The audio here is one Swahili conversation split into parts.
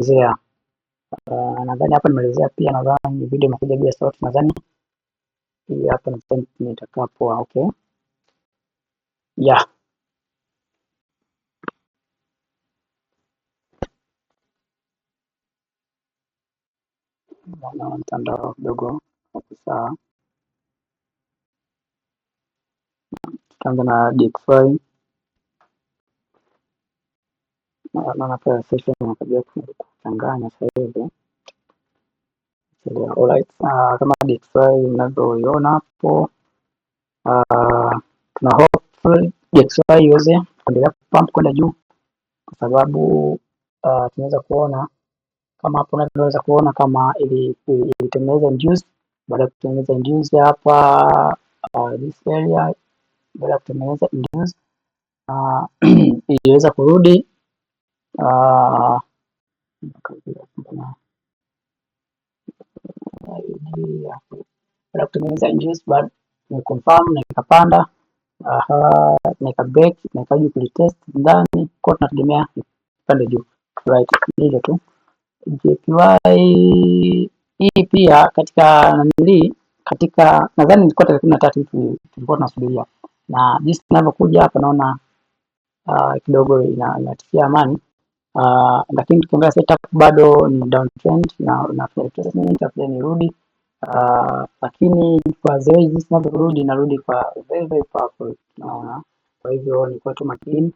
nimemalizia. Nadhani hapa nimeelezea pia, nadhani video imekuja bila sauti, nadhani hii hapa nitakapo. Okay, yeah. Naona mtandao kidogo hapo, sawa. Tutaanza na DXY. Naona pia session inakuja kuchanganya sasa hivi. Alright, kama DXY mnavyoiona hapo, tuna hope DXY iweze kuendelea kupump kwenda juu, kwa sababu tunaweza kuona kama hapo unaweza kuona kama ilitengeneza induce. Baada ya kutengeneza induce hapa this area, baada ya kutengeneza induce iliweza kurudi baada ya kutengeneza induce, baada ni confirm na ikapanda na ikabreak na ikaja kulitest ndani, kwa tunategemea ipande juu. Right, hivyo tu. JPY hii pia katika nanili, katika nadhani ilikuwa tarehe 13 tulikuwa tunasubiria, na jinsi tunavyokuja hapa naona kidogo inatia amani, lakini tukiangalia setup bado ni downtrend na retracement after nirudi, lakini kwa zoezi jinsi tunavyorudi narudi kwa very powerful, naona. Kwa hivyo ni kwa tu makini.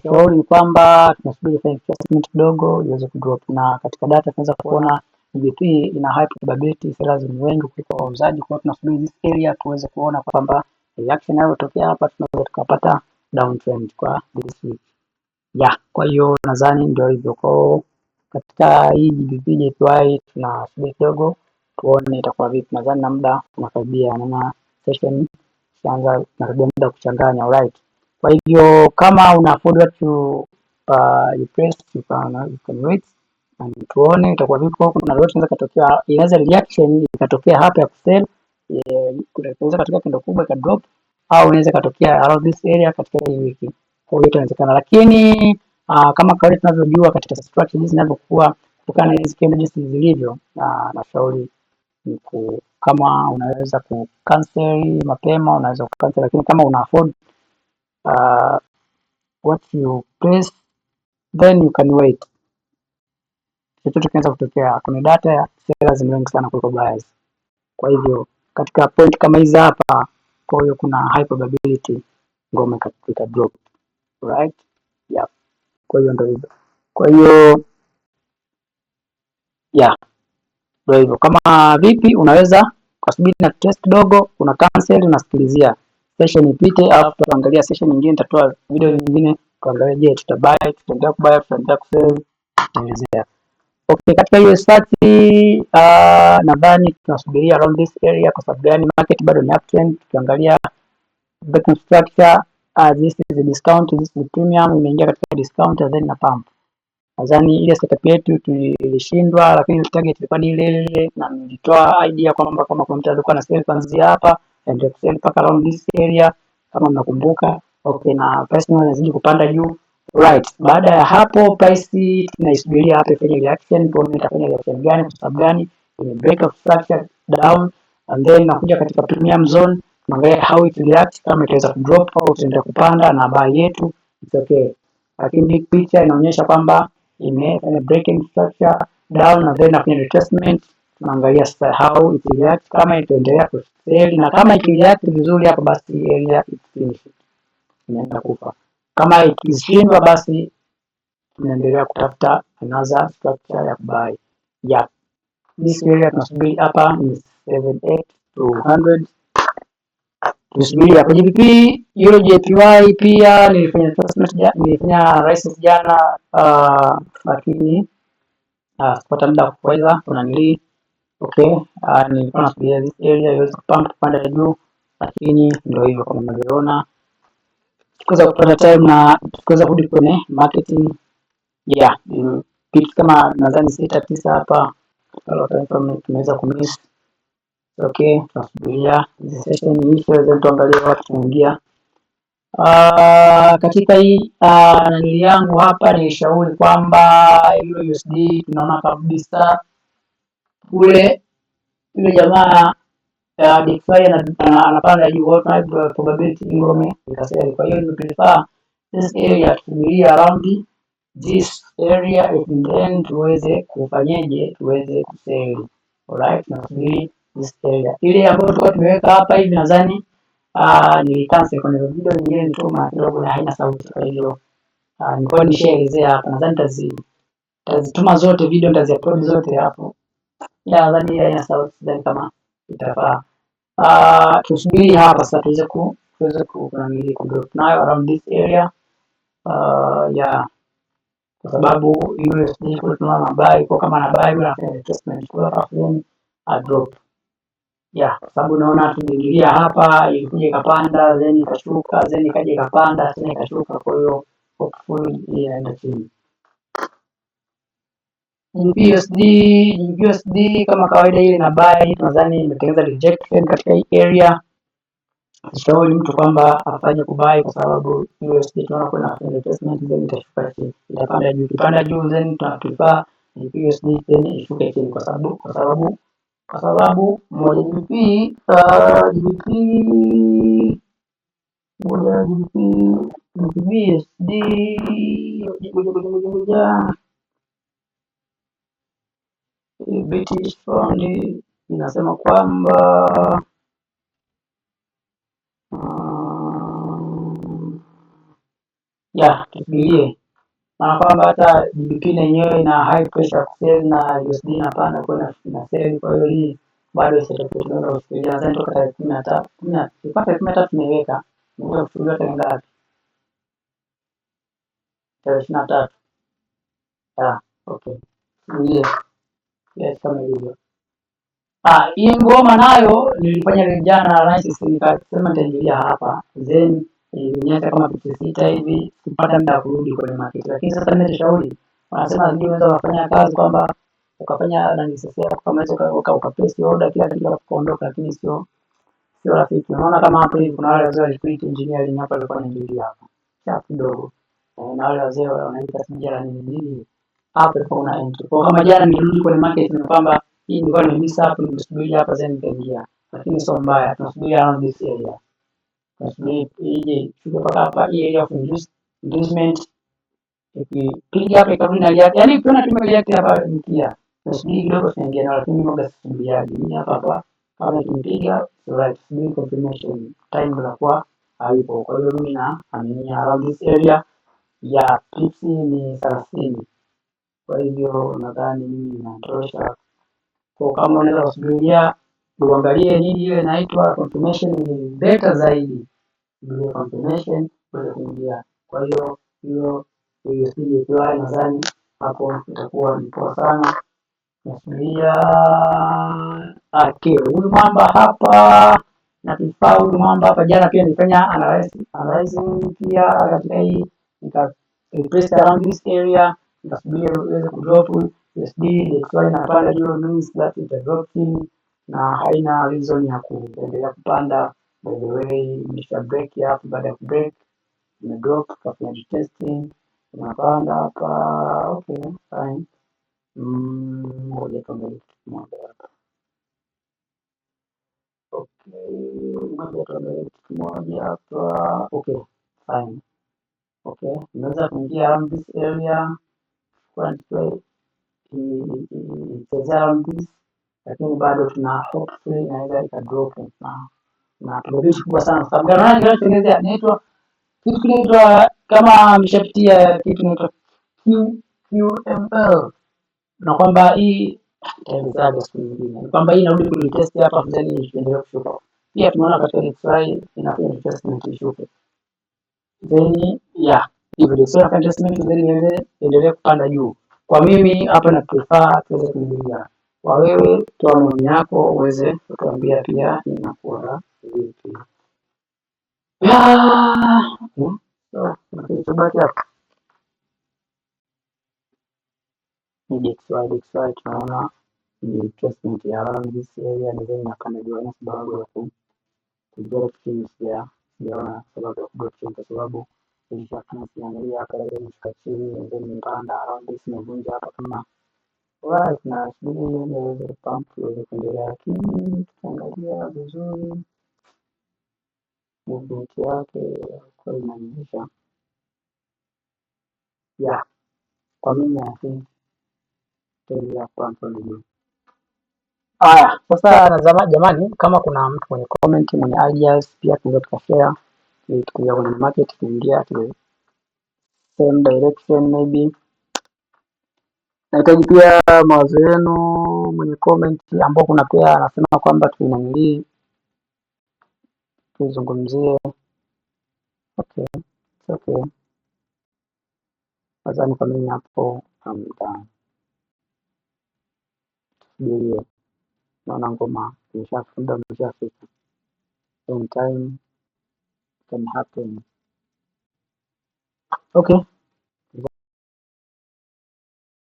Shauri ni kwamba tunasubiri fanya adjustment kidogo iweze kudrop, na katika data tunaweza kuona GBP ina high probability sellers ni wengi kuliko wauzaji, kwa hiyo tunasubiri this area tuweze kuona kwamba reaction inayotokea hapa tunaweza tukapata downtrend kwa this week. Kwa hiyo nadhani ndio hivyo. Kwa katika hii GBP JPY tunasubiri kidogo tuone itakuwa vipi. Nadhani na muda unakaribia, na session inaanza na muda kuchanganya. Alright. Kwa hivyo kama una afford what you press, you can wait and tuone itakuwa vipi. Kuna lot inaweza katokea, inaweza reaction ikatokea hapa ya kusell, inaweza katokea kendo kubwa ka drop, au inaweza katokea around this area katika hii wiki. Kwa hiyo inawezekana, lakini kama kawaida tunavyojua katika structure hizi zinavyokuwa kutokana na hizi candles zilivyo, nashauri kama unaweza ku cancel mapema unaweza ku cancel, lakini kama una afford what you press then you can wait. Chochote kinaweza kutokea, kuna data ya sellers ni wengi sana kuliko buyers. Kwa hivyo katika point kama hizi hapa, kwa hiyo kuna high probability ngome katika drop. Right? Yeah. Kwa hiyo ndio hivyo. Kwa hiyo ndio hivyo. Kama vipi unaweza kusubiri na test kidogo, una cancel, unasikilizia session ipite, alafu tutaangalia session nyingine, nitatoa video nyingine kuangalia je tutabuy, tutaendelea kubuy, tutaendelea kusell, tutaelezea. Okay, katika hiyo search nadhani tunasubiria around this area. Kwa sababu gani? Market bado ni uptrend. Tukiangalia backing structure, this is the discount, this is the premium, imeingia katika discount then na pump. Nadhani ile setup yetu tulishindwa, lakini target ilikuwa ni ile ile, na nilitoa idea kwamba kama kuna mtu alikuwa na sell kuanzia hapa and sell mpaka around this area, kama mnakumbuka. Okay, na price inazidi kupanda juu. Right, baada ya hapo price tunaisubiria hapa ifanye reaction, tuone itafanya reaction gani, kwa sababu gani ime break of structure down, and then nakuja katika premium zone, tunaangalia how it react, kama itaweza kudrop au itaendelea kupanda, na buy yetu it's okay. Lakini big picture inaonyesha kwamba imefanya breaking structure down na then nafanya retracement. Tunaangalia sasa how it react, kama itaendelea kusell, na kama ikireact vizuri hapa basi area it's finished, inaenda kufa. Kama ikishindwa basi tunaendelea kutafuta another structure ya buy. This area tunasubiri hapa ni 78 to 100. Tusubiri hapo. GBP Euro JPY pia nilifanya adjustment, nilifanya rises jana, lakini sipata muda kuweza kunanili. Okay, nilikuwa nasubiria this area iweze kupump kupanda juu, lakini ndio hivyo kama mnavyoona. Tukiweza kupata time na tukiweza kurudi kwenye marketing, pips kama nadhani 6-9 hapa tunaweza kumiss. Okay, tunasubiria session iishe then tuangalie wapi tunaingia. Katika hii nanili yangu hapa nilishauri kwamba Euro USD tunaona kabisa kule yule jamaa DeFi anapanda juu, what probability ingome ikasema. Kwa hiyo nimeprefer this area tusubiria around this area and then tuweze kufanyeje, tuweze kuseli. Alright, tunasubiri this area ile ambayo tulikuwa tumeweka hapa hivi. Nadhani nilicancel kwenye video nyingine nilituma kidogo na haina sauti, kwa hiyo nilikuwa nishaelezea hapa. Nadhani tazituma zote video, nitaziupload zote hapo. Nadhani haina sauti, sidhani kama itafaa. Tusubiri hapa sasa tuweze kudrop nayo around this area yeah, kwa sababu USD kule tunaona buy, kwa kama na buy bila investment kwa hapo a drop yeah, kwa sababu naona tumeingilia hapa, ilikuja ikapanda then ikashuka then ikaja ikapanda tena ikashuka, kwa hiyo hopefully inaenda chini. USD kama kawaida ile na buy, nadhani imetengeneza rejection katika hii area. Shauri mtu kwamba afanye kubai, kwa sababu USD tunaona kuna retracement then itashuka chini, itapanda juu, ikipanda juu then tunatupa USD then ishuke chini, kwa sababu moja GBP USD British pound inasema kwamba tusubirie, maana kwamba hata GBP yenyewe ina high pressure kusell na USD inapanda kwenda na sell. Kwa hiyo hii bado tunaweza kufikiria nadhani toka tarehe 13 mpaka 13 tumeweka, ngoja kufikiria tarehe ngapi, tarehe 23. Okay, yes, kama hivyo. Hii ngoma nayo nilifanya jana analysis, nikasema nitaingilia hapa then niacha kama 56 hivi kupata muda kurudi kwenye market. Lakini sasa nimeshauri, wanasema ndio unaweza kufanya kazi kwamba ukafanya analysis yako kama hizo ukaplace order kila kitu kuondoka, lakini sio rafiki. Unaona kama hapo hivi kuna wale wazee wa liquidity engineering hapa walikuwa wanaingilia hapa chapu kidogo, na wale wazee wanaita sijara nini hapo kuna entry. Kwa kama jana nilirudi kwenye market ni kwamba hii nilikuwa nimemiss hapo, nimesubiri hapa then nikaingia, lakini sio mbaya, tunasubiri around this area, tunasubiri ije shuka mpaka hapa hii area of inducement. Ikipiga hapa ikarudi na react, yani ukiona tumereact hapa nikia tunasubiri kidogo tunaingia, na lakini ngoja tusubiriaje mimi hapa kama tumepiga right, subiri confirmation time inakuwa haipo. Kwa hiyo mimi na aminia around this area ya pips ni 30. Kwa hivyo nadhani mimi inatosha. Kwa kama unaweza kusubiria uangalie nini ile inaitwa confirmation, ni better zaidi ile confirmation kwa kuingia. Kwa hiyo usije kwa, nadhani hapo itakuwa ni poa sana. Nasubiria huyu mwamba hapa na kifaa huyu mwamba hapa. Jana pia nilifanya analyzing pia katika hii, nika replace around this area, nikasubiria iweze kudrop USD. DXY inapanda juu means that it drop chini na haina reason ya kuendelea kupanda. By the way, nimesha break hapa, baada ya break ime drop, kafanya testing inapanda hapa. Okay, fine. Ngoja tuangalie kitu moja hapa. Ngoja tuangalie kitu moja hapa. Okay, fine. Okay, unaweza kuingia around this area kwa around this, lakini bado tuna hopefully inaweza ikadrop na probability kubwa sana, sababu gani kinachotengenezea inaitwa kitu kinaitwa, kama mshapitia kitu kinaitwa QML, na kwamba hii itaelezea siku nyingine kwamba hii inarudi kutest hapa then iendelee kushuka. Pia tunaona katika DXY inafanya adjustment ishuke then hivyo DXY adjustment then iendelee kupanda juu. Kwa mimi hapa na prefer tuweze kuingilia. Kwa wewe toa maoni yako uweze kutuambia pia inakuwa vipi. Tubaki hapa ni DXY tunaona ni retracement ya around this area, and then nakana jua sababu ya kujua things there. sijaona sababu ya kugo chini, kwa sababu nilishafanya siangalia hapa, labda nishika chini then nipanda around this nimevunja hapa kama right, na sijui ile iweze pump iweze kuendelea, lakini tukiangalia vizuri movement yake kwa inaonyesha yeah, kwa mimi I think itaendelea pump juu. Haya, sasa nazama jamani, kama kuna mtu mwenye comment mwenye ideas pia tunaweza tukashare, tukiingia kwenye market tuingia tu same direction maybe. Nahitaji pia mawazo yenu, mwenye comment ambao kuna pia anasema kwamba tuinanilii tuzungumzie. Okay, it's okay. Nadhani kwa mimi hapo tusubirie, naona ngoma imeshafunda imeshafika, in time can happen. Okay.